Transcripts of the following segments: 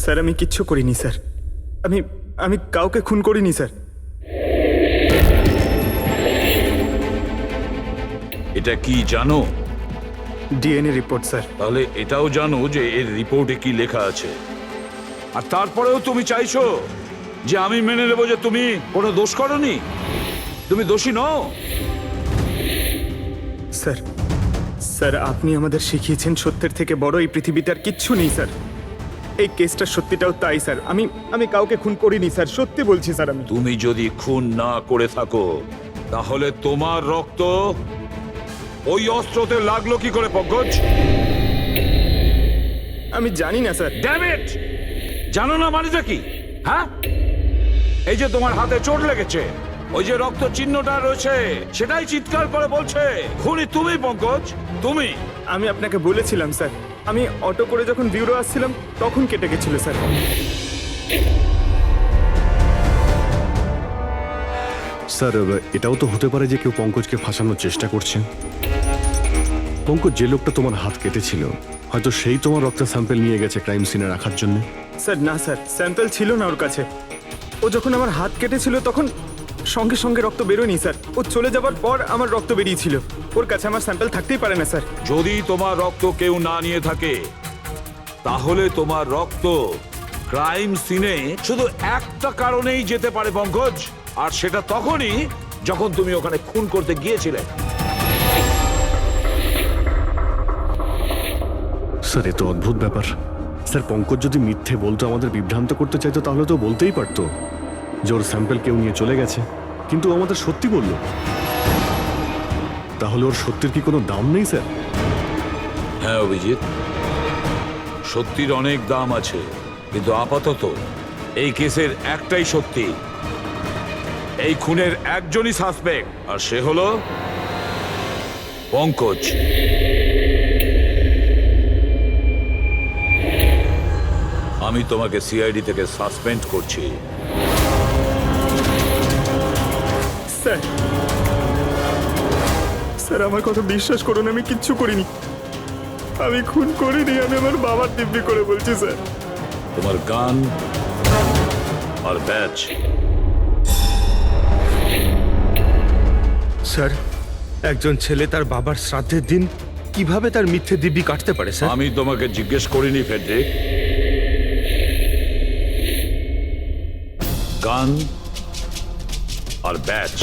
Sir আমি কিচ্ছু করিনি স্যার। আমি আমি কাউকে খুন করিনি স্যার। এটা কি জানো? DNA report sir. তাহলে এটাও জানো যে এর রিপোর্টে কি লেখা আছে। আর তারপরেও তুমি চাইছো যে আমি মেনে নেব যে তুমি কোনো দোষ করনি, তুমি দোষী নও। স্যার স্যার আপনি আমাদের শিখিয়েছেন সত্যের থেকে বড় এই পৃথিবীতে আর কিচ্ছু নেই স্যার। এই কেসটা সত্যিটাও তাই স্যার। আমি কাউকে খুন করিনি স্যার, সত্যি বলছি স্যার। আমি তুমি যদি খুন না করে থাকো তাহলে তোমার রক্ত ওই অস্ত্রতে লাগলো কি করে পঙ্কজ? আমি জানি না স্যার। Damn it! জানো না মানেটা কি? হ্যাঁ, এই যে তোমার হাতে চোট লেগেছে, ওই যে রক্ত চিহ্নটা রয়েছে, সেটাই চিৎকার করে বলছে খুনি তুমি পঙ্কজ, তুমি। আমি আপনাকে বলেছিলাম স্যার, আমি অটো করে যখন বিউরো আসছিলাম তখন কেটে গেছিল স্যার। স্যার এটাও তো হতে পারে যে কেউ পঙ্কজকে ফাঁসানোর চেষ্টা করছে। পঙ্কজ যে লোকটা তোমার হাত কেটেছিল হয়তো সেই তোমার রক্তের স্যাম্পল নিয়ে গেছে ক্রাইম সিনে রাখার জন্য। স্যার না স্যার, স্যাম্পল ছিল না ওর কাছে। ও যখন আমার হাত কেটেছিল তখন সঙ্গে সঙ্গে রক্ত বেরোয়নি স্যার। ও চলে যাবার পর আমার রক্ত বেরিয়েছিল। ওর কাছে আমার স্যাম্পল থাকতেই পারে না স্যার। যদি তোমার রক্ত কেউ না নিয়ে থাকে তাহলে তোমার রক্ত ক্রাইম সিনে শুধু একটা কারণেই যেতে পারে পঙ্কজ, আর সেটা তখনই যখন তুমি ওখানে খুন করতে গিয়েছিলে। স্যার এ তো অদ্ভুত ব্যাপার। স্যার পঙ্কজ যদি মিথ্যে বলতো, আমাদের বিভ্রান্ত করতে চাইতো, তাহলে তো বলতেই পারতো যে ওর স্যাম্পল কেউ নিয়ে চলে গেছে, কিন্তু ও আমাদের সত্যি বলল। তাহলে ওর সত্যির কি কোনো দাম নেই স্যার? হ্যাঁ অভিজিৎ, সত্যির অনেক দাম আছে, কিন্তু আপাতত এই কেসের একটাই সত্যি, এই খুনের একজনই সাসপেক্ট, আর সে হলো পঙ্কজ। আমি তোমাকে সিআইডি থেকে সাসপেন্ড করছি। স্যার স্যার আমার কথা বিশ্বাস করুন, আমি কিচ্ছু করিনি। আমি খুন করিনি, আমি আমার বাবার দিব্যি করে বলছি স্যার। তোমার গান আর ব্যাচ। স্যার, একজন ছেলে তার বাবার শ্রাদ্ধের দিন কিভাবে তার মিথ্যে দিব্যি কাটতে পারে স্যার? আমি তোমাকে জিজ্ঞেস করিনি ফেডরিক। গান আর ব্যাচ।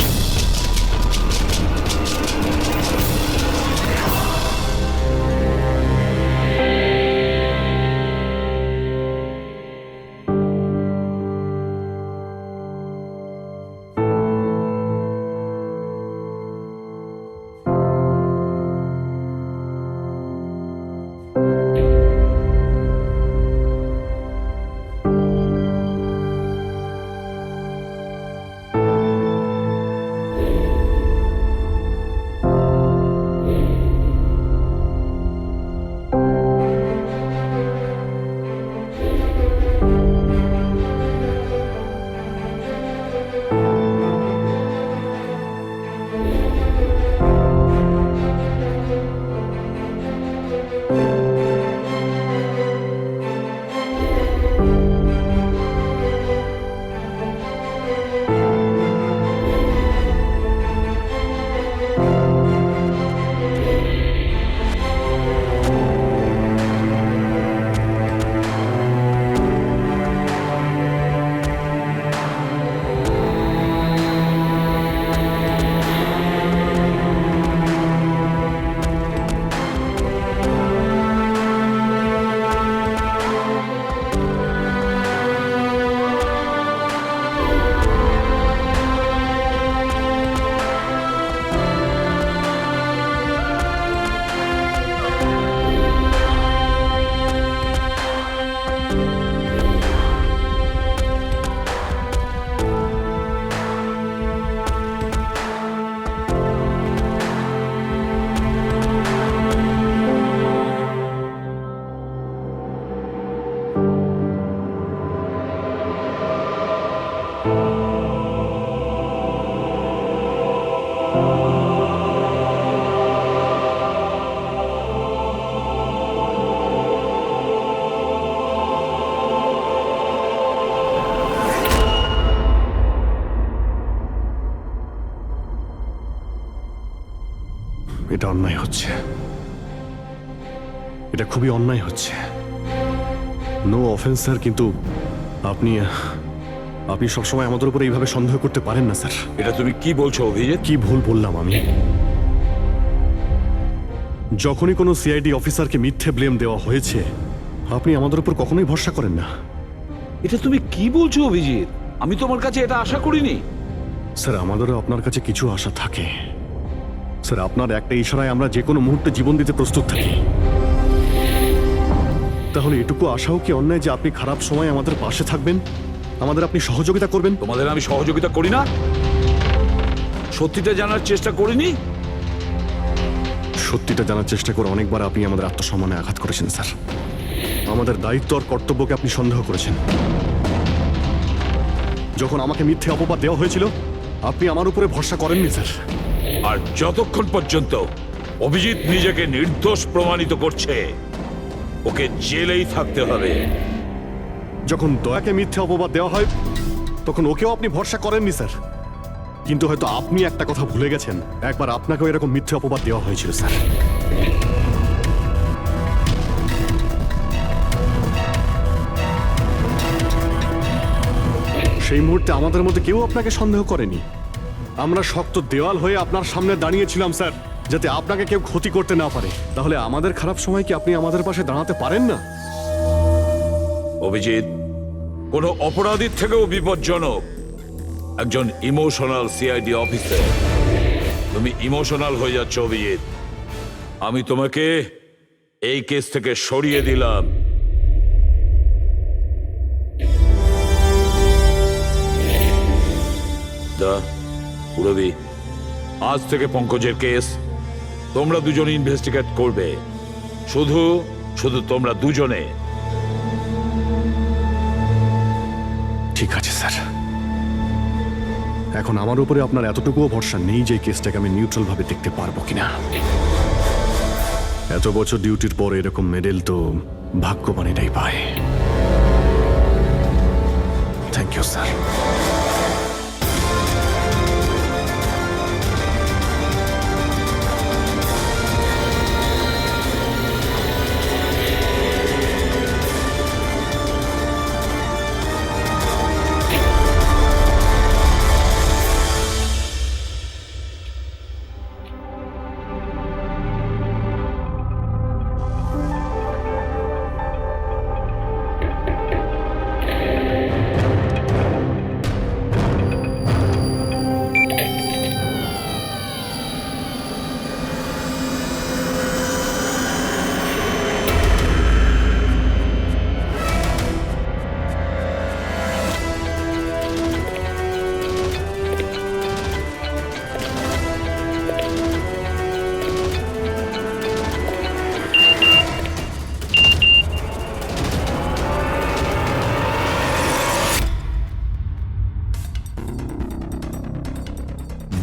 এটা অন্যায় হচ্ছে, এটা খুবই অন্যায় হচ্ছে। নো অফেন্স স্যার, কিন্তু আপনি আপনি সবসময় আমাদের উপরে এইভাবে সন্দেহ করতে পারেন না স্যার। এটা তুমি কি বলছো অভিজিৎ? কি ভুল বললাম আমি? যখনই কোনো সিআইডি অফিসারকে মিথ্যে ব্লেম দেওয়া হয়েছে, আপনি আমাদের উপর কখনোই ভরসা করেন না। এটা তুমি কি বলছো অভিজিৎ? আমি তোমার কাছে এটা আশা করিনি। স্যার, আমাদেরও আপনার কাছে কিছু আশা থাকে স্যার। আপনার একটা ইশারায় আমরা যে কোনো মুহূর্তে জীবন দিতে প্রস্তুত থাকি। তাহলে এটুকু আশাও কি অন্যায় যে আপনি খারাপ সময় আমাদের পাশে থাকবেন, আমাদের আপনি সহযোগিতা করবেন? তোমাদের আমি সহযোগিতা করি না? সত্যিটা জানার চেষ্টা করিনি? সত্যিটা জানার চেষ্টা করে অনেকবার আপনি আমাদের আত্মসম্মানে আঘাত করেছেন স্যার। আমাদের দায়িত্ব আর কর্তব্যকে আপনি সন্দেহ করেছেন। যখন আমাকে মিথ্যে অপবাদ দেওয়া হয়েছিল, আপনি আমার উপরে ভরসা করেননি স্যার। আর যতক্ষণ পর্যন্ত অভিজিৎ নিজেকে নির্দোষ প্রমাণিত করছে, ওকে জেলেই থাকতে হবে। যখন দয়াকে মিথ্যে অপবাদ দেওয়া হয়, তখন ওকেও আপনি ভরসা করেননি স্যার। কিন্তু হয়তো আপনি একটা কথা ভুলে গেছেন, একবার আপনাকেও এরকম মিথ্যে অপবাদ দেওয়া হয়েছিল স্যার। সেই মুহূর্তে আমাদের মধ্যে কেউ আপনাকে সন্দেহ করেনি। আমরা শক্ত দেওয়াল হয়ে আপনার সামনে দাঁড়িয়েছিলাম স্যার, যাতে আপনাকে কেউ ক্ষতি করতে না পারে। তাহলে আমাদের খারাপ সময় কি আপনি আমাদের পাশে দাঁড়াতে পারেন না? অভিজিৎ কোনো অপরাধীর থেকেও বিপজ্জনক একজন ইমোশনাল সিআইডি অফিসার। তুমি ইমোশনাল হয়ে যাচ্ছ অভিজিৎ। আমি তোমাকে এই কেস থেকে সরিয়ে দিলাম। পুরবি, আজ থেকে পঙ্কজের কেস তোমরা দুজন ইনভেস্টিগেট করবে। শুধু শুধু তোমরা দুজনে। ঠিক আছে স্যার। এখন আমার উপরে আপনার এতটুকুও ভরসা নেই যে কেসটাকে আমি নিউট্রাল ভাবে দেখতে পারবো কিনা। এত বছর ডিউটির পর এরকম মেডেল তো ভাগ্যবানেরাই পায়। Thank you sir.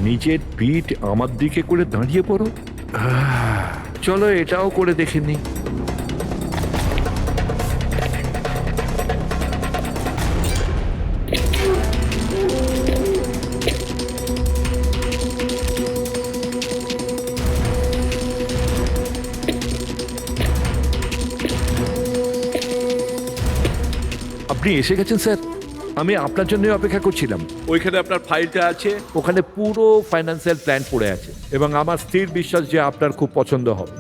নিজের পিঠ আমার দিকে করে দাঁড়িয়ে পড়ো। চলো এটাও করে দেখে নি। আপনি এসে গেছেন স্যার। আমি আপনার জন্য অপেক্ষা করছিলাম। ওইখানে আপনার ফাইলটা আছে, ওখানে পুরো ফাইন্যান্সিয়াল প্ল্যান পড়ে আছে এবং আমার স্থির বিশ্বাস যে আপনার খুব পছন্দ হবে।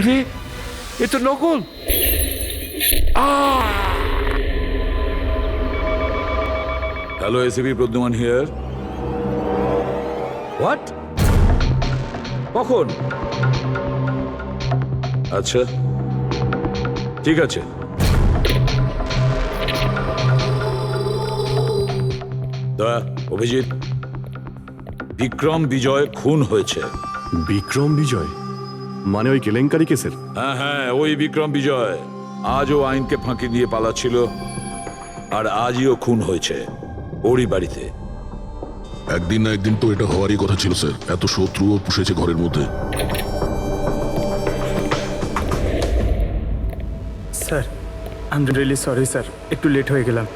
আরে এ তো নকল। Hello, ACP Pradyuman here. What? কখন? আচ্ছা ঠিক আছে। দয়া, অভিজিৎ, বিক্রম বিজয় খুন হয়েছে। বিক্রম বিজয় মানে ওই কেলেঙ্কারি কেসের? হ্যাঁ হ্যাঁ, ওই বিক্রম বিজয় আজও আইনকে ফাঁকি দিয়ে পালাচ্ছিল, আর আজই ও খুন হয়েছে ওরই বাড়িতে। একদিন না একদিন তো এটা হওয়ারই কথা ছিল স্যার, এত শত্রুও পুষেছে ঘরের মধ্যে। Sir I am really sorry sir, একটু লেট হয়ে গেলাম।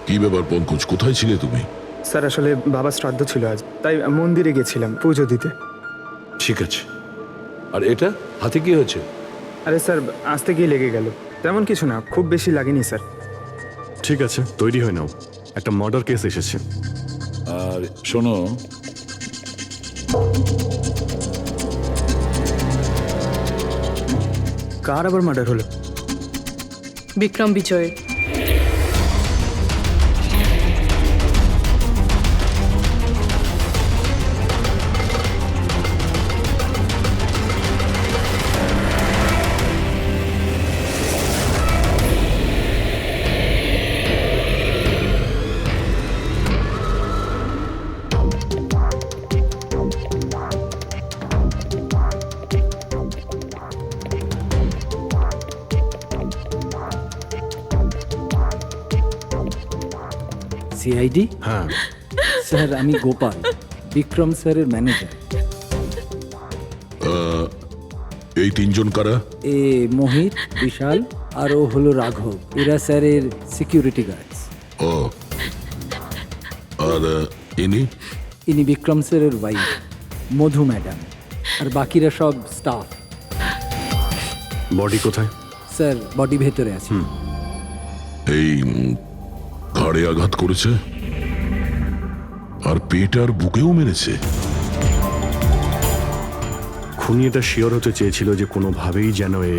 কি ব্যাপার পঙ্কজ, কোথায় ছিলে তুমি? স্যার আসলে বাবার শ্রাদ্ধ ছিল আজ, তাই মন্দিরে গেছিলাম পুজো দিতে। ঠিক আছে, আর এটা হাতে কি হয়েছে? আরে স্যার আসতে গিয়ে লেগে গেল, তেমন কিছু না, খুব বেশি লাগেনি স্যার। ঠিক আছে, তৈরি হয়ে নাও, একটা মার্ডার কেস এসেছে। আর শোনো, কার আবার মার্ডার হলো? বিক্রম বিজয়। সিআইডি? হ্যাঁ, স্যার আমি গোপাল, বিক্রম স্যারের ম্যানেজার। এই তিনজন কারা? এ মোহিত, বিশাল আর ও হলো রাঘব, এরা স্যারের সিকিউরিটি গার্ডস। ও, আর ইনি? ইনি বিক্রম স্যারের ওয়াইফ মধু ম্যাডাম, আর বাকিরা সব স্টাফ। বডি কোথায়? স্যার বডি ভেতরে আছে। এই ঘাড়ে আঘাত করেছে আর পেট আর বুকেও মেরেছে। খুনি এটা শিওর হতে চেয়েছিল যে কোনোভাবেই যেন এ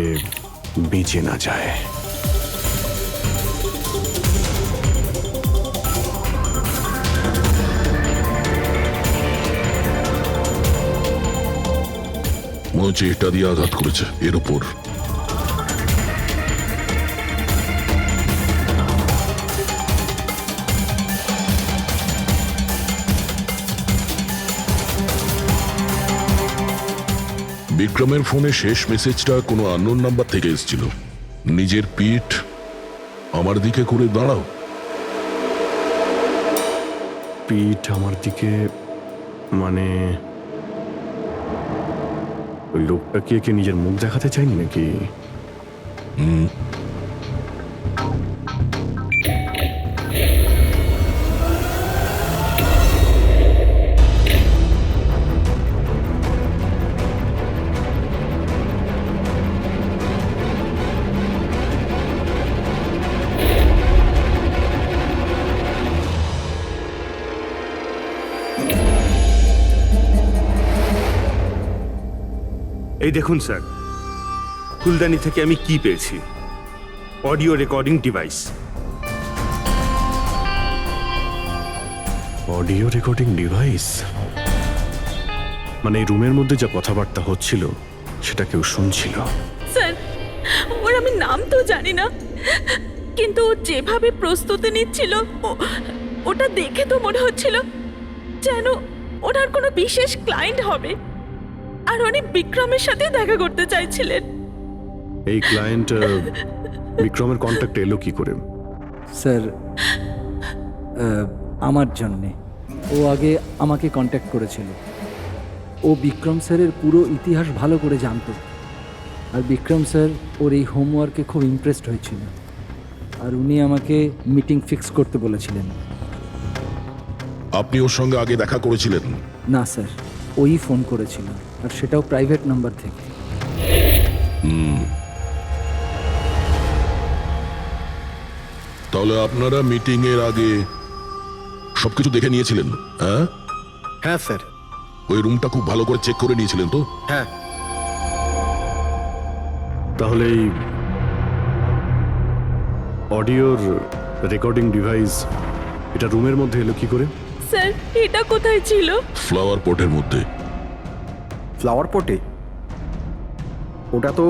বেঁচে না যায়। মনে হচ্ছে এটা দিয়ে আঘাত করেছে এর ওপর। বিক্রমের ফোনে শেষ মেসেজটা কোনো আননোন নাম্বার থেকে এসেছিল। নিজের পিঠ আমার দিকে করে দাঁড়াও। পিঠ আমার দিকে মানে ওই লোকটা কি একে নিজের মুখ দেখাতে চাইনি নাকি? এই দেখুন স্যার, ফুলদানি থেকে আমি কি পেয়েছি, audio recording device. Audio recording device মানে এই রুমের মধ্যে যা কথাবার্তা হচ্ছিল সেটা কেউ শুনছিল। স্যার ওর আমি নাম তো জানি না, কিন্তু ও যেভাবে প্রস্তুতি নিচ্ছিল ওটা দেখে তো মনে হচ্ছিল যেন ওনার কোনো বিশেষ ক্লায়েন্ট হবে, আর উনি বিক্রমের সাথে দেখা করতে চাইছিলেন। এই ক্লায়েন্ট বিক্রমের কন্ট্যাক্ট এলো কি করে? স্যার আমার জন্যে ও আগে আমাকে কন্ট্যাক্ট করেছিল। ও বিক্রম স্যারের পুরো ইতিহাস ভালো করে জানতো, আর বিক্রম স্যার ওর এই হোমওয়ার্কে খুব ইমপ্রেসড হয়েছিল, আর উনি আমাকে মিটিং ফিক্স করতে বলেছিলেন। আপনি ওর সঙ্গে আগে দেখা করেছিলেন? না স্যার, ওই ফোন করেছিল, আর সেটাও প্রাইভেট নাম্বার থেকে। তাহলে আপনারা মিটিং এর আগে সবকিছু দেখে নিয়েছিলেন? হ্যাঁ হ্যাঁ স্যার। ওই রুমটা খুব ভালো করে চেক করে নিয়েছিলেন তো? হ্যাঁ। তাহলে এই অডিওর রেকর্ডিং ডিভাইস এটা রুমের মধ্যে এলো কি করে? স্যার এটা কোথায় ছিল? ফ্লাওয়ার পটের মধ্যে। ফ্লাওয়ার পটে? ওটা তো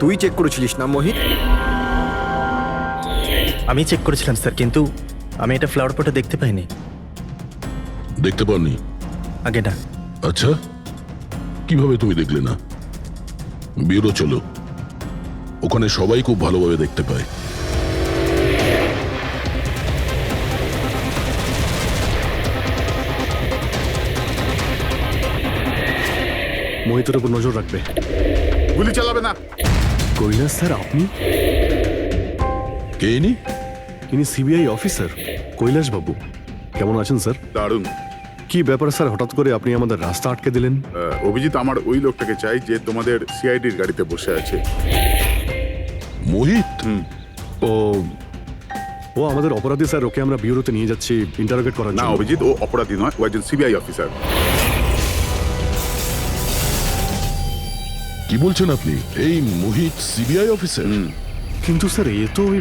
তুই চেক করেছিলিস না মোহিত? আমি চেক করেছিলাম স্যার, কিন্তু আমি এটা ফ্লাওয়ার পটে দেখতে পাইনি। দেখতে পাননি? আগে না। আচ্ছা, কিভাবে তুমি দেখলে না? ব্যুরো চলো, ওখানে সবাই খুব ভালোভাবে দেখতে পায়। মোহিতের উপর নজর রাখবে। গুলি চালাবে না। কৈলাস স্যার, আপনি? কে ইনি? ইনি সিবিআই অফিসার কৈলাস বাবু। কেমন আছেন স্যার? দারুণ। কি ব্যাপার স্যার, হঠাৎ করে আপনি আমাদের রাস্তা আটকে দিলেন? অভিজিৎ আমার ওই লোকটাকে চাই যে তোমাদের সিআইডির গাড়িতে বসে আছে। মোহিত? ও ও আমাদের অপরাধী স্যার, ওকে আমরা ব্যুরোতে নিয়ে যাচ্ছি ইন্টারোগেট করার না জন্য। অভিজিৎ, ও অপরাধী নয়, ও একজন সিবিআই অফিসার। কি বলছেন আপনি? এই মোহিত সিবিআই অফিসার? কিন্তু স্যার, এ তো ওই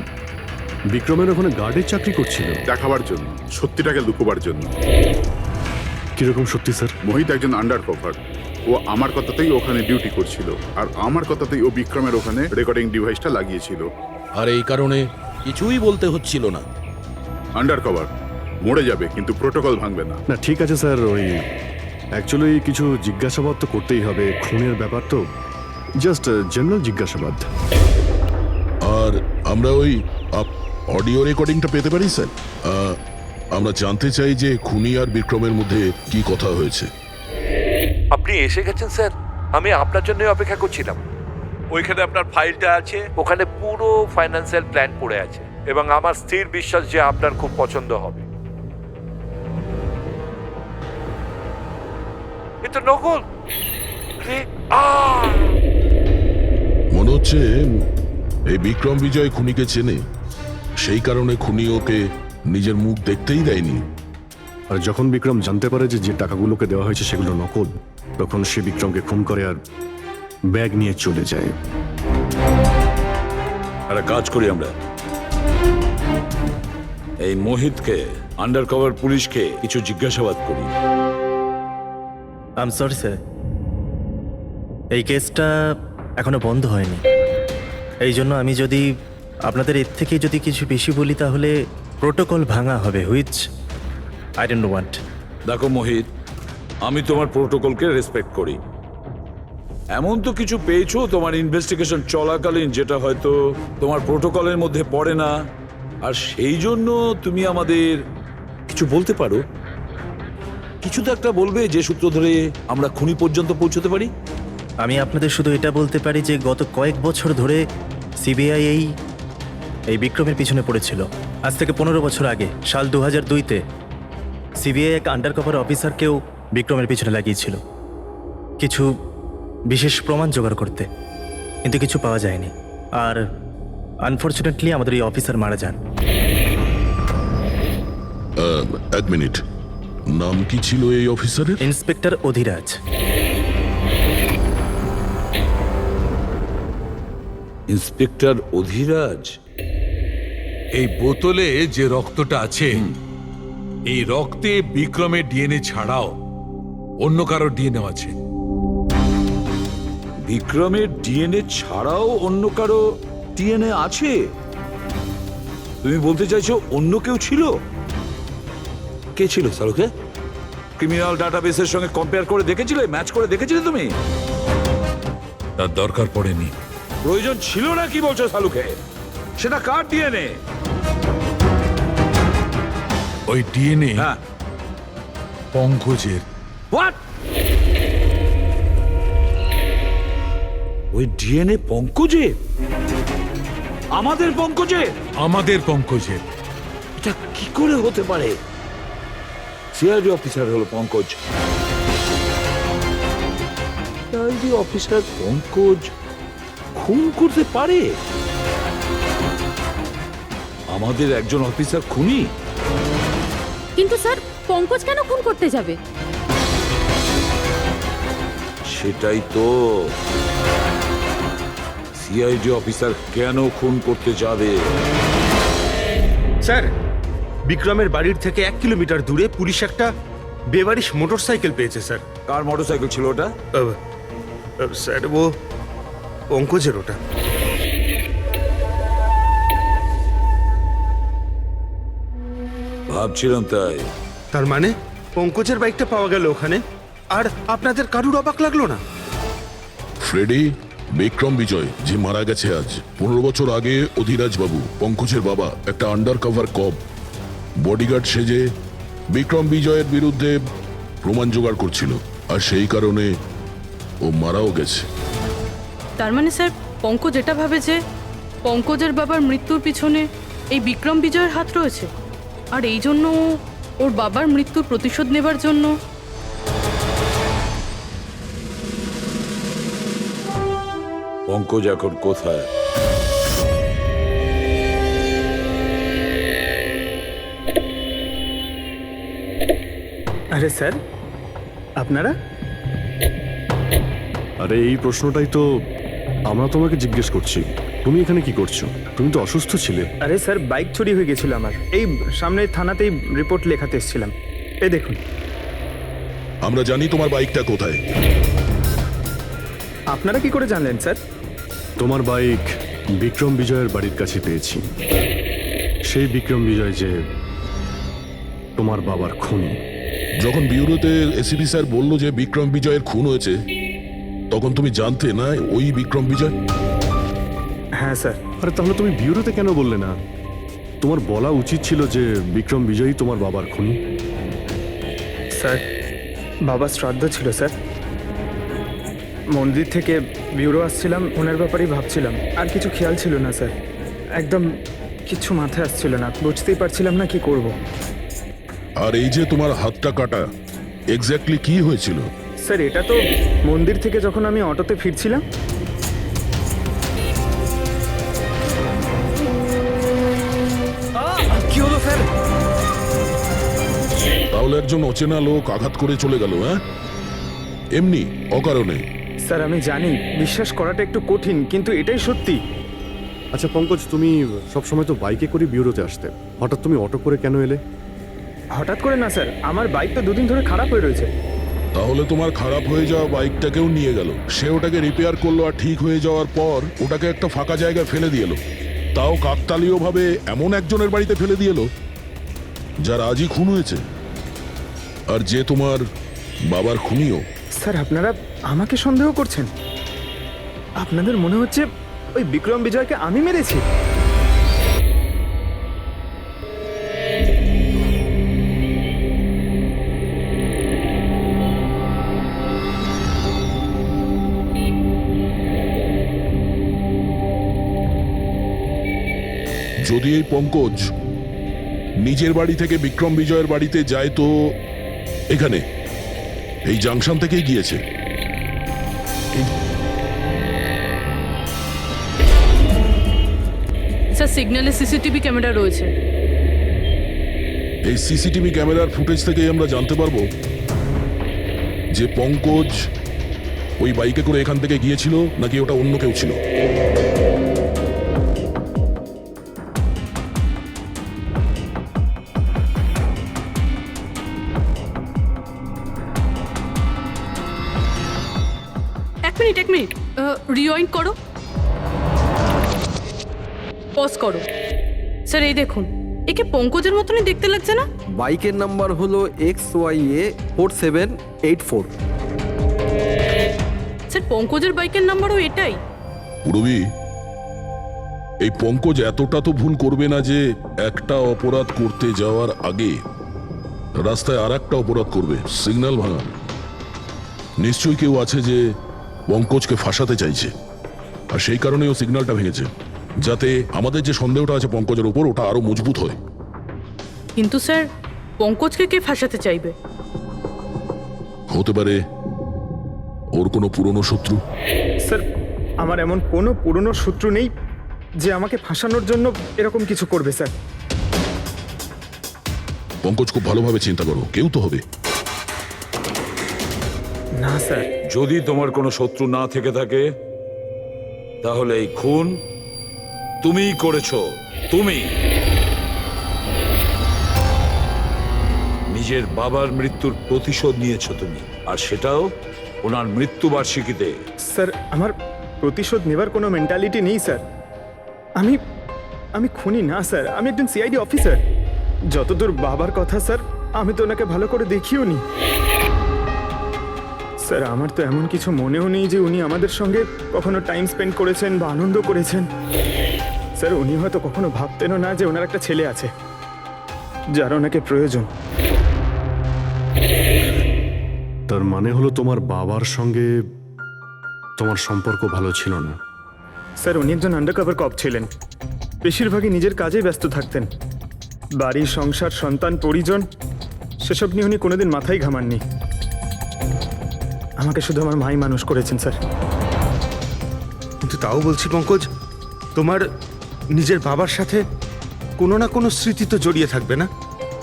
বিক্রমের ওখানে গার্ডের চাকরি করছিল। দেখাবার জন্য, সত্যিটাকে লুকোবার জন্য। কিরকম সত্যি স্যার? মোহিত একজন আন্ডার কভার। ও আমার কথাতেই ওখানে ডিউটি করছিল, আর আমার কথাতেই ও বিক্রমের ওখানে রেকর্ডিং ডিভাইসটা লাগিয়েছিল। আর এই কারণে কিছুই বলতে হচ্ছিল না। আন্ডার কভার মরে যাবে কিন্তু প্রোটোকল ভাঙবে না। না ঠিক আছে স্যার, ওই অ্যাকচুয়ালি কিছু জিজ্ঞাসাবাদ তো করতেই হবে, খুনের ব্যাপার তো, জাস্ট জেনারেল জিজ্ঞাসাবাদ। আর আমরা ওই অডিও রেকর্ডিংটা পেতে পারি স্যার? আমরা জানতে চাই যে খুনি আর বিক্রমের মধ্যে কি কথা হয়েছে। আপনি এসে গেছেন স্যার, আমি আপনার জন্য অপেক্ষা করছিলাম। ওইখানে আপনার ফাইলটা আছে, ওখানে পুরো ফাইন্যান্সিয়াল প্ল্যান পড়ে আছে এবং আমার স্থির বিশ্বাস যে আপনার খুব পছন্দ হবে। এটা নকল। মনে হচ্ছে এই বিক্রম বিজয় খুনিকে চেনে, সেই কারণে খুনি ওকে নিজের মুখ দেখতেই দেয়নি। আর যখন বিক্রম জানতে পারে যে যে টাকাগুলোকে দেওয়া হয়েছে সেগুলো নকল, তখন সে বিক্রমকে খুন করে আর ব্যাগ নিয়ে চলে যায়। একটা কাজ করি আমরা, এই মোহিতকে, আন্ডার কভার পুলিশকে কিছু জিজ্ঞাসাবাদ করি। আই এম সরি স্যার, এই কেসটা এখনো বন্ধ হয়নি। এই জন্য আমি যদি আপনাদের এর থেকে যদি কিছু বেশি বলি তাহলে প্রোটোকল ভাঙা হবে, হুইচ আই ডোন্ট ওয়ান্ট। দেখো মোহিত, আমি তোমার প্রোটোকলকে রেসপেক্ট করি। এমন তো কিছু পেয়েছো তোমার ইনভেস্টিগেশন চলাকালীন যেটা হয়তো তোমার প্রোটোকলের মধ্যে পড়ে না, আর সেই জন্য তুমি আমাদের কিছু বলতে পারো। কিছু তো একটা বলবে যে সূত্র ধরে আমরা খুনি পর্যন্ত পৌঁছতে পারি। আমি আপনাদের শুধু এটা বলতে পারি যে গত কয়েক বছর ধরে সিবিআই এই বিক্রমের পিছনে পড়েছিল। আজ থেকে 15 বছর আগে, সাল 2002-তে সিবিআই এক আন্ডারকভার অফিসারকেও বিক্রমের পিছনে লাগিয়েছিল কিছু বিশেষ প্রমাণ জোগাড় করতে, কিন্তু কিছু পাওয়া যায়নি। আর আনফর্চুনেটলি আমাদের এই অফিসার মারা যান। এক মিনিট, নাম কি ছিল এই অফিসারের? ইন্সপেক্টর অধিরাজ। ইন্সপেক্টর অধিরাজ? এই বোতলে যে রক্তটা আছে, এই রক্তে বিক্রমের ডিএনএ ছাড়াও অন্য কারো ডিএনএ আছে। বিক্রমের ডিএনএ ছাড়াও অন্য কারো ডিএনএ আছে? তুমি বলতে চাইছো অন্য কেউ ছিল? কে ছিল সালুকে? ক্রিমিনাল ডাটাবেসের সঙ্গে কম্পেয়ার করে দেখেছিলে, ম্যাচ করে দেখেছিলে তুমি? তার দরকার পড়েনি। প্রয়োজন ছিল না কি বলছো সালুকে? সেটা কার ডিএনএ? ওই ডিএনএ হ্যাঁ, পঙ্কজের। হোয়াট? ওই ডিএনএ পঙ্কজের? আমাদের পঙ্কজের? আমাদের পঙ্কজের। এটা কি করে হতে পারে? সিআইডি অফিসার হলো পঙ্কজ। সিআইডি অফিসার পঙ্কজ খুন করতে পারে? আমাদের একজন অফিসার খুনি? কিন্তু স্যার, পঙ্কজ কেন খুন করতে যাবে? সেটাই তো, সিআইডি অফিসার কেন খুন করতে যাবে? স্যার, বিক্রমের বাড়ির থেকে 1 কিলোমিটার দূরে পুলিশ একটা বেবারিশ মোটরসাইকেল পেয়েছে স্যার। কার মোটরসাইকেল ছিল ওটা? স্যার, ও পঙ্কজের ওটা। ভাবছিলাম তাই। তার মানে পঙ্কজের বাইকটা পাওয়া গেল ওখানে, আর আপনাদের কারুর অবাক লাগলো না? ফ্রেডি, বিক্রম বিজয় যে মারা গেছে আজ 15 বছর আগে, অধিরাজ বাবু পঙ্কজের বাবা একটা আন্ডার কভার কপ বডিগার্ড সেজে বিক্রম বিজয়ের বিরুদ্ধে প্রমাণ জোগাড় করছিল, আর সেই কারণে ও মারাও গেছে। তার মানে স্যার পঙ্কজ এটা ভাবে যে পঙ্কজের বাবার মৃত্যুর পিছনে এই বিক্রম বিজয়ের হাত রয়েছে, আর এই জন্য ওর বাবার মৃত্যুর প্রতিশোধ নেবার জন্য পঙ্কজ এখন কোথায়? আরে স্যার, আপনারা? আরে এই প্রশ্নটাই তো আমরা তোমাকে জিজ্ঞেস করছি। তুমি এখানে কি করছো? তুমি তো অসুস্থ ছিলে। আরে স্যার, বাইক চুরি হয়ে গেছিল আমার। এই সামনে থানাতেই রিপোর্ট লেখাতে এসেছিলাম। এই দেখুন। আমরা জানি তোমার বাইকটা কোথায়। আপনারা কি করে জানলেন স্যার? তোমার বাইক বিক্রম বিজয়ের বাড়ির কাছে পেয়েছি। সেই বিক্রম বিজয় যে তোমার বাবার খুনি। যখন বিউরোতে এসিপি স্যার বলল যে বিক্রম বিজয়ের খুন হয়েছে, তখন তুমি জানতে না ওই বিক্রম বিজয়? হ্যাঁ স্যার। আরে তাহলে তুমি বিউরোতে কেন বললে না? তোমার বলা উচিত ছিল যে বিক্রম বিজয়ই তোমার বাবার খুনি। স্যার, বাবার শ্রাদ্ধ ছিল স্যার। মন্দির থেকে বিউরো আসছিলাম, ওনার ব্যাপারেই ভাবছিলাম, আর কিছু খেয়াল ছিল না স্যার। একদম কিছু মাথায় আসছিল না, বুঝতেই পারছিলাম না কি করব। আর এই যে তোমার হাতটা কাটা, এক্স্যাক্টলি কি হয়েছিল? স্যার, এটা তো মন্দির থেকে যখন আমি অটোতে ফিরছিলাম। কি হলো স্যার? তাহলে একজন অচেনা লোক আঘাত করে চলে গেল, হ্যাঁ? এমনি অকারণে? স্যার আমি জানি বিশ্বাস করাটা একটু কঠিন, কিন্তু এটাই সত্যি। আচ্ছা পঙ্কজ, তুমি সবসময় তো বাইকে করে বিউরোতে আসতে, হঠাৎ তুমি অটো করে কেন এলে? হঠাৎ করে না স্যার, আমার বাইক তো দুদিন ধরে খারাপ হয়ে রয়েছে। তাহলে তোমার খারাপ হয়ে যাওয়া বাইকটাকেও নিয়ে গেল, সে ওটাকে রিপেয়ার করলো, আর ঠিক হয়ে যাওয়ার পর ওটাকে একটা ফাঁকা জায়গায় ফেলে দিয়ে এলো, তাও কাকতালীয় ভাবে এমন একজনের বাড়িতে ফেলে দিয়ে এলো যার আজই খুন হয়েছে, আর যে তোমার বাবার খুনিও। স্যার, আপনারা আমাকে সন্দেহ করছেন? আপনাদের মনে হচ্ছে ওই বিক্রম বিজয়কে আমি মেরেছি? যদি এই পঙ্কজ নিজের বাড়ি থেকে বিক্রম বিজয়ের বাড়িতে যায়, তো এখানে এই জাংশন থেকেই গিয়েছে। স্যার সিগন্যালে সিসিটিভি ক্যামেরা রয়েছে। এই সিসিটিভি ক্যামেরার ফুটেজ থেকেই আমরা জানতে পারবো যে পঙ্কজ ওই বাইকে করে এখান থেকে গিয়েছিল নাকি ওটা অন্য কেউ ছিল। এক মিনিট রিওয়াইন্ড করো, পজ করো। স্যার এই দেখুন, একে পঙ্কজের মতনই দেখতে লাগছে না? বাইকের নাম্বার হলো XYA4784। স্যার পঙ্কজের বাইকের নাম্বারও এটাই। পুরবি, এই পঙ্কজ এতটা তো ভুল করবে না যে একটা অপরাধ করতে যাওয়ার আগে রাস্তায় আর একটা অপরাধ করবে, সিগন্যাল ভাঙা। নিশ্চয়ই কেউ আছে যে পঙ্কজকে ফাঁসাতে চাইছে, আর সেই কারণেই ও সিগন্যালটা ভেঙেছে, যাতে আমাদের যে সন্দেহটা আছে পঙ্কজের উপর ওটা আরো মজবুত হয়। কিন্তু স্যার পঙ্কজকে কে ফাঁসাতে চাইবে? হতে পারে ওর কোনো পুরনো শত্রু। স্যার, আমার এমন কোনো পুরনো শত্রু নেই যে আমাকে ফাঁসানোর জন্য এরকম কিছু করবে স্যার। পঙ্কজ, খুব ভালোভাবে চিন্তা করো, কেউ তো হবে। না স্যার। যদি তোমার কোনো শত্রু না থেকে থাকে, তাহলে এই খুন তুমিই করেছো। তুমি নিজের বাবার মৃত্যুর প্রতিশোধ নিয়েছো তুমি, আর সেটাও ওনার মৃত্যুবার্ষিকীতে। স্যার, আমার প্রতিশোধ নেবার কোনো মেন্টালিটি নেই স্যার। আমি খুনি না স্যার, আমি একজন সিআইডি অফিসার। যতদূর বাবার কথা স্যার, আমি তো ওনাকে ভালো করে দেখিও নি। স্যার আমার তো এমন কিছু মনেও নেই যে উনি আমাদের সঙ্গে কখনো টাইম স্পেন্ড করেছেন বা আনন্দ করেছেন। স্যার উনি হয়তো কখনো ভাবতেনও না যে ওনার একটা ছেলে আছে যার ওনাকে প্রয়োজন। তার মানে হলো তোমার বাবার সঙ্গে তোমার সম্পর্ক ভালো ছিল না? স্যার উনি একজন আন্ডারকভার কপ ছিলেন, বেশিরভাগই নিজের কাজেই ব্যস্ত থাকতেন। বাড়ি, সংসার, সন্তান, পরিজন সেসব নিয়ে উনি কোনোদিন মাথায় ঘামাননি। আমাকে শুধু আমার মাই মানুষ করেছেন স্যার। কিন্তু তাও বলছি পঙ্কজ, তোমার নিজের বাবার সাথে কোনো না কোনো স্মৃতি তো জড়িয়ে থাকবে না?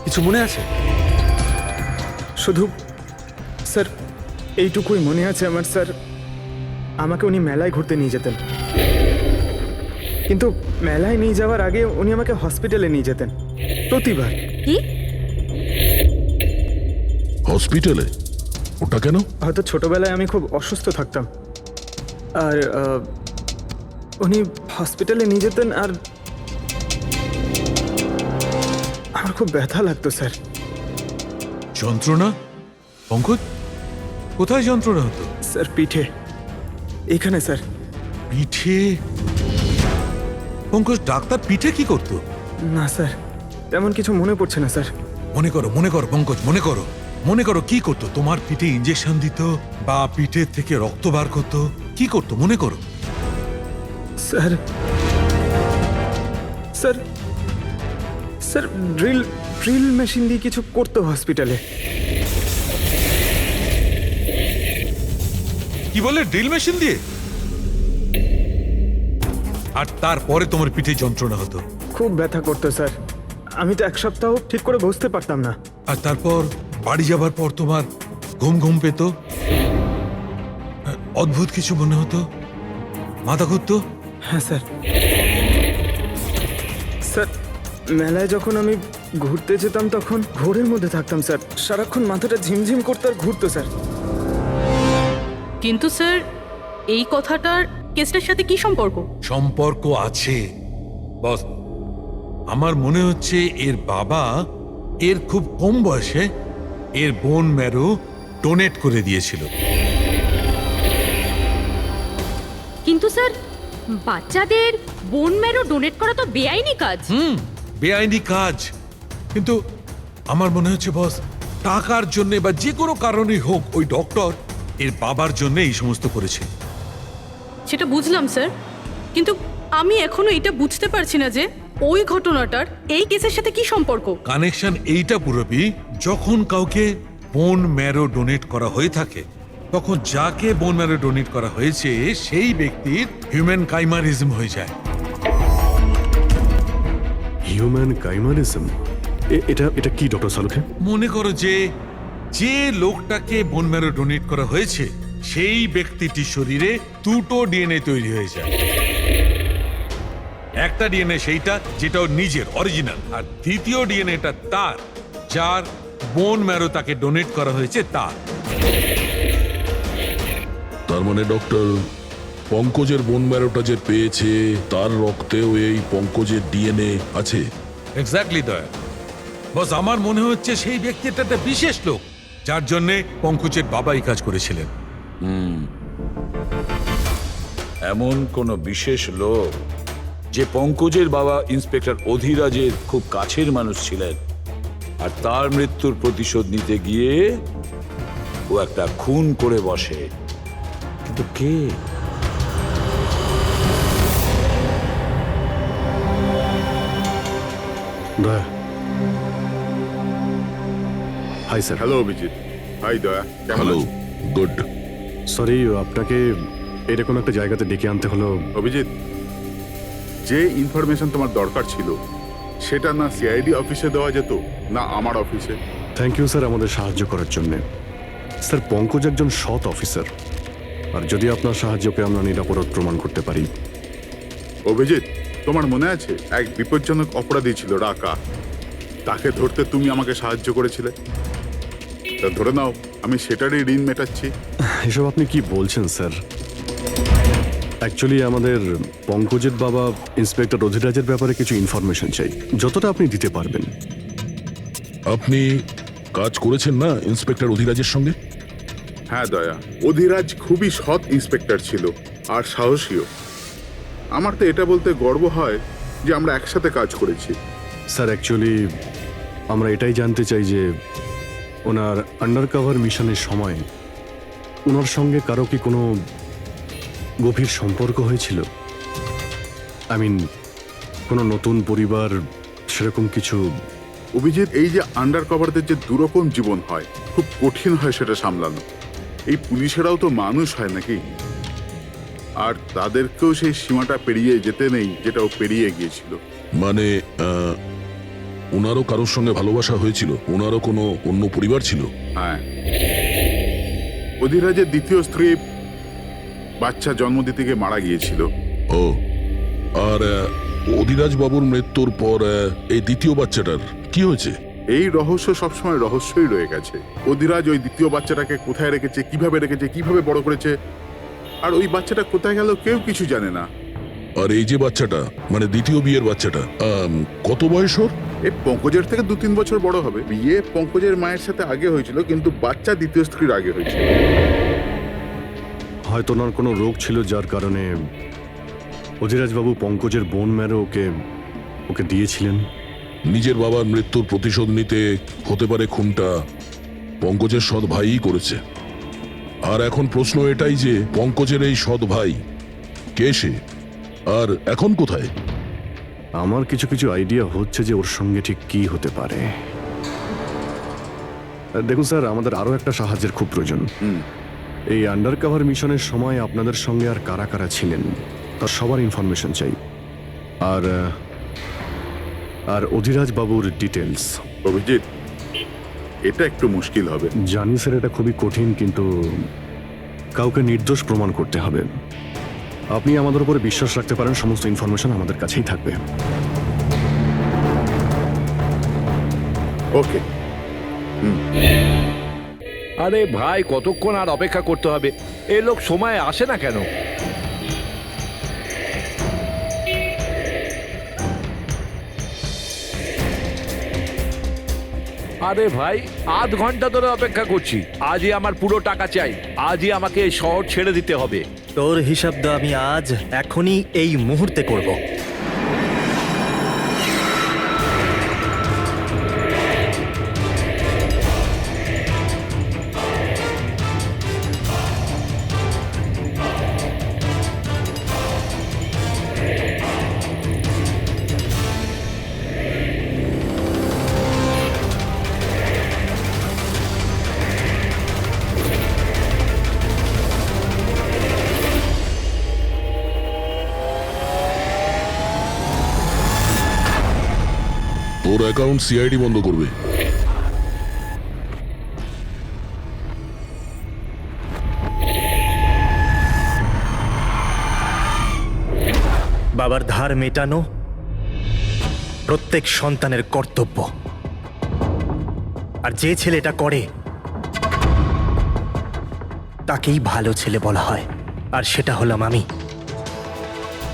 কিছু মনে আছে? শুধু স্যার এইটুকুই মনে আছে আমার স্যার, আমাকে উনি মেলায় ঘুরতে নিয়ে যেতেন, কিন্তু মেলায় নিয়ে যাওয়ার আগে উনি আমাকে হসপিটালে নিয়ে যেতেন প্রতিবার। কি? হসপিটালে? ওটা কেন? হয়তো ছোটবেলায় আমি খুব অসুস্থ থাকতাম, আর উনি হসপিটালে নিয়ে যেতেন, আর আমার খুব ব্যথা লাগতো স্যার। যন্ত্রণা? পঙ্কজ, কোথায় যন্ত্রণা হতো? স্যার পিঠে, এখানে স্যার। পিঠে? পঙ্কজ, ডাক্তার পিঠে কি করতো? না স্যার, তেমন কিছু মনে পড়ছে না স্যার। মনে করো পঙ্কজ, মনে করো কি করতো? তোমার পিঠে ইঞ্জেকশন দিত বা পিঠের থেকে রক্ত বার করতো? কি করতো মনে করো? Sir sir sir drill machine দিয়ে কিছু করতো হসপিটালে। কি বলে, ড্রিল মেশিন দিয়ে? আর তারপরে তোমার পিঠে যন্ত্রণা হতো? খুব ব্যথা করতো স্যার, আমি তো এক সপ্তাহ ঠিক করে বসতে পারতাম না। আর তারপর বাড়ি যাবার পর তোমার ঘুম পেত, অদ্ভুত কিছু মনে হতো, মাথা ঘুরতো? হ্যাঁ স্যার। স্যার মেলায় যখন আমি ঘুরতে যেতাম তখন ঘোরের মধ্যে থাকতাম স্যার, সারাক্ষণ মাথাটা ঝিমঝিম করতে আর ঘুরতো স্যার। কিন্তু স্যার এই কথাটার কেসটার সাথে কি সম্পর্ক? সম্পর্ক আছে বস। আমার মনে হচ্ছে এর বাবা এর খুব কম বয়সে এর বোন ম্যারো ডোনেট করে দিয়েছিল। কিন্তু স্যার বাচ্চাদের বোন ম্যারো ডোনেট করা তো বেআইনি কাজ। বেআইনি কাজ, কিন্তু আমার মনে হচ্ছে বস টাকার জন্য বা যে কোনো কারণেই হোক ওই ডক্টর এর বাবার জন্য এই সমস্ত করেছে। সেটা বুঝলাম স্যার, কিন্তু আমি এখনো এটা বুঝতে পারছি না যে ওই ঘটনাটার এই কেসের সাথে কি সম্পর্ক। কানেকশন এইটা পুরোপি, যখন কাউকে বোন ম্যারো ডোনেট করা হয়ে থাকে তখন যাকে বোন ম্যারো ডোনেট করা হয়েছে সেই ব্যক্তির হিউম্যান কাইমারিজম হয়ে যায়। হিউম্যান কাইমারিজম? এটা কি ডক্টর সালুখে? মনে করো যে লোকটাকে বোন ম্যারো ডোনেট করা হয়েছে সেই ব্যক্তিটির শরীরে দুটো ডিএনএ তৈরি হয়ে যায়। একটা ডিএনএ সেইটা যেটা ওর নিজের অরিজিনাল, আর দ্বিতীয় ডিএনএটা তার যার বোন ম্যারো তাকে ডোনেট করা হয়েছে তার। তার মানে ডক্টর, পঙ্কজের বোন ম্যারোটা যে পেয়েছে তার রক্তেও এই পঙ্কজের ডিএনএ আছে? এক্স্যাক্টলি দয়া বস, আমার মনে হচ্ছে সেই ব্যক্তিটা একটা বিশেষ লোক যার জন্য পঙ্কজের বাবা এই কাজ করেছিলেন। এমন কোন বিশেষ লোক যে পঙ্কজের বাবা ইন্সপেক্টর অধিরাজের খুব কাছের মানুষ ছিলেন, আর তার মৃত্যুর প্রতিশোধ নিতে গিয়ে ও একটা খুন করে বসে। কিন্তু কে? Daya. Hi sir. Hello Abhijit. Hi Daya. Hello. Good. Sorry, আপনাকে এরকম একটা জায়গাতে ডেকে আনতে হলো। অভিজিৎ, যে ইনফরমেশন তোমার দরকার ছিল সেটা না সিআইডি অফিসে দেওয়া যেত না আমার অফিসে? থ্যাংক ইউ স্যার আমাদের সাহায্য করার জন্য। স্যার পঙ্কজ একজন সৎ অফিসার, আর যদি আপনার সাহায্যকে আমরা নিরাপরাধ প্রমাণ করতে পারি। অভিজিৎ, তোমার মনে আছে এক বিপজ্জনক অপরাধী ছিল রাকা, তাকে ধরতে তুমি আমাকে সাহায্য করেছিলে। তা ধরে নাও আমি সেটারই ঋণ মেটাচ্ছি। এসব আপনি কি বলছেন স্যার? অ্যাকচুয়ালি আমাদের পঙ্কজের বাবা ইন্সপেক্টর অধিরাজের ব্যাপারে কিছু ইনফরমেশন চাই, যতটা আপনি দিতে পারবেন। আপনি কাজ করেছেন না ইন্সপেক্টর অধিরাজের সঙ্গে? হ্যাঁ দয়া, অধিরাজ খুবই সৎ ইন্সপেক্টর ছিল আর সাহসীও। আমার তো এটা বলতে গর্ব হয় যে আমরা একসাথে কাজ করেছি। স্যার অ্যাকচুয়ালি আমরা এটাই জানতে চাই যে ওনার আন্ডার কভার মিশনের সময় ওনার সঙ্গে কারো কি কোনো গভীর সম্পর্ক হয়েছিল? আই মিন কোনো নতুন পরিবার সেরকম কিছু? অভিজিৎ, এই যে আন্ডার কভারদের যে দুরকম জীবন হয়, খুব কঠিন হয় সেটা সামলানো। এই পুলিশেরাও তো মানুষ হয় নাকি, আর তাদেরকেও সেই সীমাটা পেরিয়ে যেতে নেই যেটা ও পেরিয়ে গিয়েছিল। মানে ওনারও কারোর সঙ্গে ভালোবাসা হয়েছিল? ওনারও কোনো অন্য পরিবার ছিল? হ্যাঁ, অধিরাজের দ্বিতীয় স্ত্রী বাচ্চা জন্ম দিতে গিয়ে মারা গিয়েছিল। ও, আর অধিরাজ বাবুর মৃত্যুর পর এই দ্বিতীয় বাচ্চাটার কি হয়েছে? এই রহস্য সবসময় রহস্যই রয়ে গেছে। অধিরাজ ওই দ্বিতীয় বাচ্চাটাকে কোথায় রেখেছে, কিভাবে বড় করেছে, আর ওই বাচ্চাটা কোথায় গেল কেউ কিছু জানে না। আর এই যে বাচ্চাটা, মানে দ্বিতীয় বিয়ের বাচ্চাটা, কত বয়স ওর? এই পঙ্কজের থেকে 2-3 বছর বড় হবে। বিয়ে পঙ্কজের মায়ের সাথে আগে হয়েছিল, কিন্তু বাচ্চা দ্বিতীয় স্ত্রীর আগে হয়েছিল। হয়তো ওনার কোনো রোগ ছিল যার কারণে অধিরাজবাবু পঙ্কজের বোন ম্যারো ওকে দিয়েছিলেন। নিজের বাবার মৃত্যুর প্রতিশোধ নিতে হতে পারে খুনটা পঙ্কজের সৎ ভাইই করেছে। আর এখন প্রশ্ন এটাই যে পঙ্কজের এই সৎ ভাই কে সে, আর এখন কোথায়? আমার কিছু কিছু আইডিয়া হচ্ছে যে ওর সঙ্গে ঠিক কি হতে পারে। দেখুন স্যার, আমাদের আরো একটা সাহায্যের খুব প্রয়োজন। এই আন্ডার কভার মিশনের সময় আপনাদের সঙ্গে আর কারা কারা ছিলেন তার সবার ইনফরমেশন চাই, আর অধিরাজ বাবুর ডিটেলস। অভিজিৎ, এটা একটু মুশকিল হবে। জানি স্যার, এটা খুবই কঠিন, কিন্তু কাউকে নির্দোষ প্রমাণ করতে হবে। আপনি আমাদের উপরে বিশ্বাস রাখতে পারেন, সমস্ত ইনফরমেশন আমাদের কাছেই থাকবে। ওকে। আরে ভাই, কতক্ষণ আর অপেক্ষা করতে হবে? এ লোক সময় আসে না কেন? আরে ভাই, আধ ঘন্টা ধরে অপেক্ষা করছি। আজই আমার পুরো টাকা চাই। আজই আমাকে এই শহর ছেড়ে দিতে হবে। তোর হিসাব তো আমি আজ এখনই এই মুহূর্তে করব। তোর অ্যাকাউন্ট সিআইডি বন্ধ করবে। বাবার ধার মেটানো প্রত্যেক সন্তানের কর্তব্য, আর যে ছেলেটা করে তাকেই ভালো ছেলে বলা হয়, আর সেটা হলাম আমি।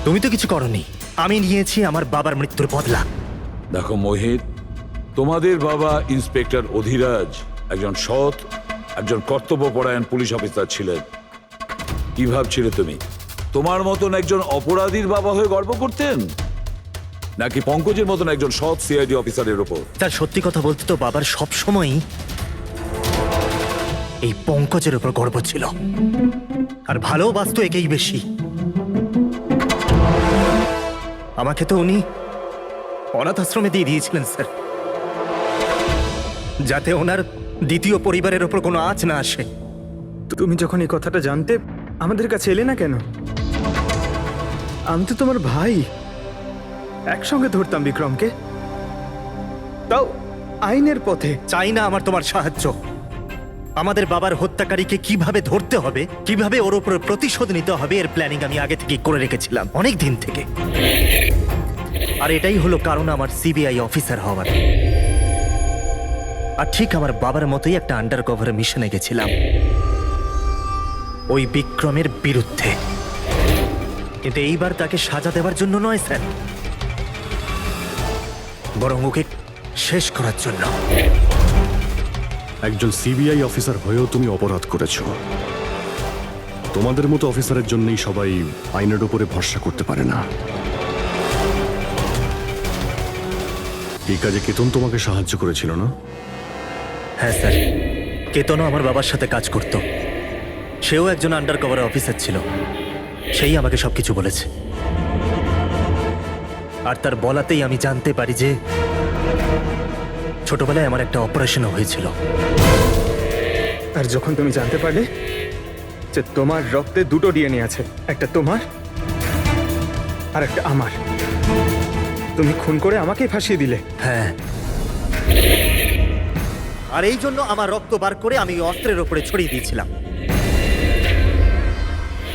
তুমি তো কিছু করনি, আমি নিয়েছি আমার বাবার মৃত্যুর বদলা। দেখো মোহিত, তোমাদের বাবা ইন্সপেক্টর অধিরাজ একজন সৎ, একজন কর্তব্যপরায়ণ পুলিশ অফিসার ছিলেন। কি ভাবছিলে তুমি? তোমার মতন একজন অপরাধীর বাবা হয়ে গর্ব করতেন, নাকি পঙ্কজের মতন একজন সৎ সিআইডি অফিসারের উপর? তার সত্যি কথা বলতে তো বাবার সবসময়ই এই পঙ্কজের উপর গর্ব ছিল, আর ভালোবাসতো একেই বেশি। আমাকে তো উনি অনাথ আশ্রমে দিয়ে দিয়েছিলেন স্যার, যাতে ওনার দ্বিতীয় পরিবারের ওপর কোনো আঁচ না আসে। তুমি যখন এই কথাটা জানতে আমাদের কাছে এলে না কেন? আমি তো তোমার ভাই, একসঙ্গে ধরতাম বিক্রমকে, তাও আইনের পথে। চাই না আমার তোমার সাহায্য। আমাদের বাবার হত্যাকারীকে কিভাবে ধরতে হবে, কিভাবে ওর উপর প্রতিশোধ নিতে হবে, এর প্ল্যানিং আমি আগে থেকেই করে রেখেছিলাম, অনেক দিন থেকে। আর এটাই হলো কারণ আমার সিবিআই অফিসার হওয়ার। আর ঠিক আমার বাবার মতোই একটা আন্ডার কভার মিশনে গেছিলাম ওই বিক্রমের বিরুদ্ধে। কিন্তু এইবার তাকে সাজা দেওয়ার জন্য নয় স্যার, বরং ওকে শেষ করার জন্য। একজন সিবিআই অফিসার হয়েও তুমি অপরাধ করেছো। তোমাদের মতো অফিসারের জন্যই সবাই আইনের উপরে ভরসা করতে পারে না। এই কাজে কেতন তোমাকে সাহায্য করেছিল না? হ্যাঁ স্যার, কেতনও আমার বাবার সাথে কাজ করত। সেও একজন আন্ডার কভার অফিসার ছিল। সেই আমাকে সবকিছু বলেছে। আর তার বলাতেই আমি জানতে পারি যে ছোটবেলায় আমার একটা অপারেশনও হয়েছিল। আর যখন তুমি জানতে পারলে যে তোমার রক্তে দুটো ডিএনএ আছে, একটা তোমার আর একটা আমার, তুমি খুন করে আমাকেই ফাঁসিয়ে দিলে। হ্যাঁ, আর এই জন্য আমার রক্ত বার করে আমি অস্ত্রের ওপরে ছড়িয়ে দিয়েছিলাম।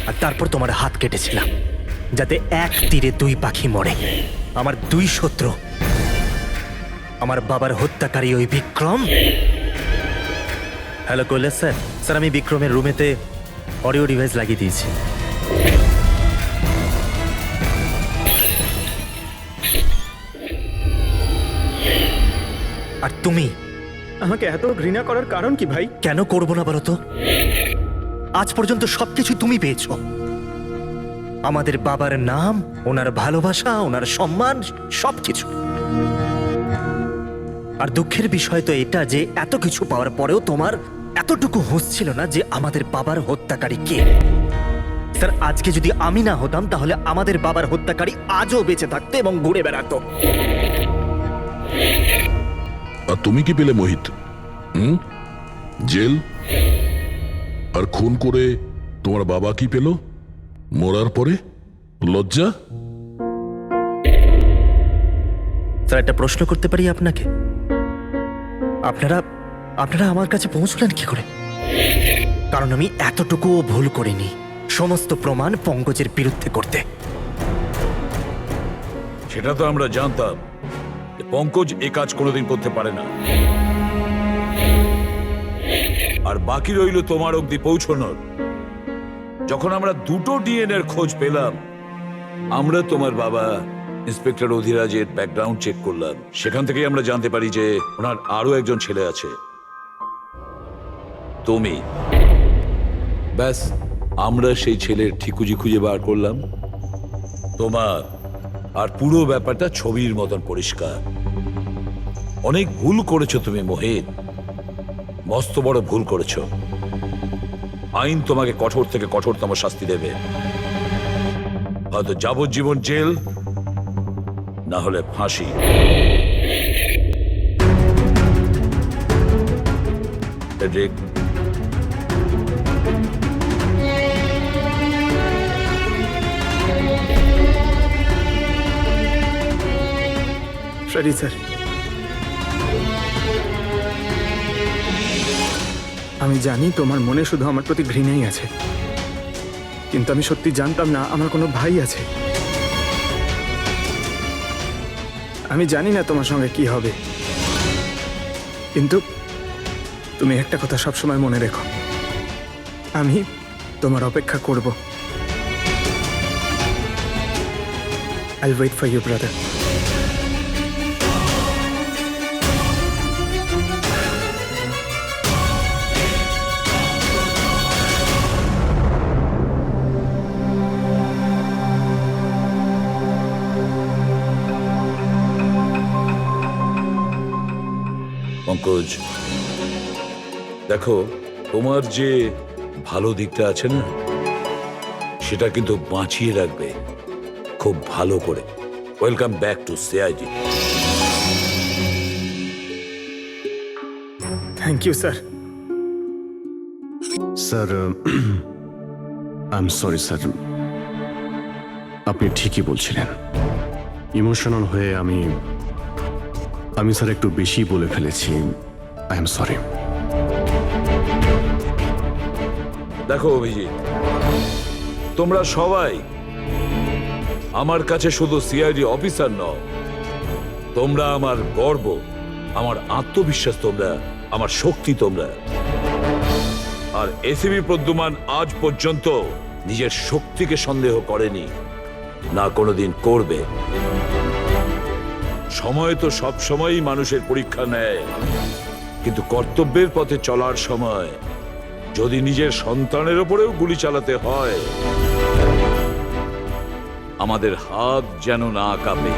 আর তারপর তোমার হাত কেটেছিলাম, যাতে এক তীরে দুই পাখি মরে। আমার দুই শত্রু, আমার বাবার হত্যাকারী ওই Vikram. Hello Kailash sir. Sir, আমি বিক্রমের রুমেতে অডিও ডিভাইস লাগিয়ে দিয়েছি। আর তুমি আমাকে এত ঘৃণা করার কারণ কি ভাই? কেন করবো না বলো তো? আজ পর্যন্ত সবকিছু তুমি পেয়েছো। আমাদের বাবার নাম, ওনার ভালোবাসা, ওনার সম্মান, সবকিছু। আর দুঃখের বিষয় তো এটা যে এত কিছু পাওয়ার পরেও তোমার এতটুকু হুঁশ ছিল না যে আমাদের বাবার হত্যাকারী কে। স্যার, আজকে যদি আমি না হতাম তাহলে আমাদের বাবার হত্যাকারী আজও বেঁচে থাকতো এবং ঘুরে বেড়াতো। আর তুমি কি পেলে মোহিত? জেল? আর খুন করে তোমার বাবা কি পেল মরার পরে? লজ্জা? স্যার, একটা প্রশ্ন করতে পারি আপনাকে? আপনারা আমার কাছে পৌঁছলেন কি করে? কারণ আমি এতটুকুও ভুল করিনি সমস্ত প্রমাণ পঙ্কজের বিরুদ্ধে করতে। সেটা তো আমরা জানতাম যে পঙ্কজ এ কাজ কোনোদিন করতে পারে না। আর বাকি রইল তোমার অবধি পৌঁছানোর। যখন আমরা দুটো ডিএনএর খোঁজ পেলাম, আমরা তোমার বাবা ইন্সপেক্টর অধিরাজের ব্যাকগ্রাউন্ড চেক করলাম। সেখান থেকেই আমরা জানতে পারি যে ওনার আরো একজন ছেলে আছে, তুমি। ব্যাস, আমরা সেই ছেলের ঠিকুজি খুঁজে বার করলাম তোমার। আর পুরো ব্যাপারটা ছবির মতন পরিষ্কার। অনেক ভুল করেছো তুমি মোহিত, মস্ত বড় ভুল করেছো। আইন তোমাকে কঠোর থেকে কঠোরতম শাস্তি দেবে। হয়তো যাবজ্জীবন জেল, না হলে ফাঁসি। ফ্রেডরিক, সরি স্যার, আমি জানি তোমার মনে শুধু আমার প্রতি ঘৃণাই আছে, কিন্তু আমি সত্যি জানতাম না আমার কোনো ভাই আছে। আমি জানি না তোমার সঙ্গে কি হবে, কিন্তু তুমি একটা কথা সবসময় মনে রেখো, আমি তোমার অপেক্ষা করব। I'll wait for you, brother. Pankaj, দেখো, তোমার যে ভালো দিকটা আছে না, সেটা কিন্তু বাঁচিয়ে রাখবে খুব ভালো করে। Welcome back to CID. Thank you sir. Sir, I am sorry sir. আপনি ঠিকই বলছিলেন। ইমোশনাল হয়ে আমি স্যার একটু বেশি বলে ফেলেছি। I am sorry. দেখো অভিজিৎ, তোমরা সবাই আমার কাছে শুধু সিআইডি অফিসার নও, তোমরা আমার গর্ব, আমার আত্মবিশ্বাস, তোমরা আমার শক্তি। তোমরা আর এসিবি প্রদ্যুমান আজ পর্যন্ত নিজের শক্তিকে সন্দেহ করেনি, না কোনোদিন করবে। সময় তো সব সময়ই মানুষের পরীক্ষা নেয়, কিন্তু কর্তব্যের পথে চলার সময় যদি নিজের সন্তানের ওপরেও গুলি চালাতে হয়, আমাদের হাত যেন না কাঁপে।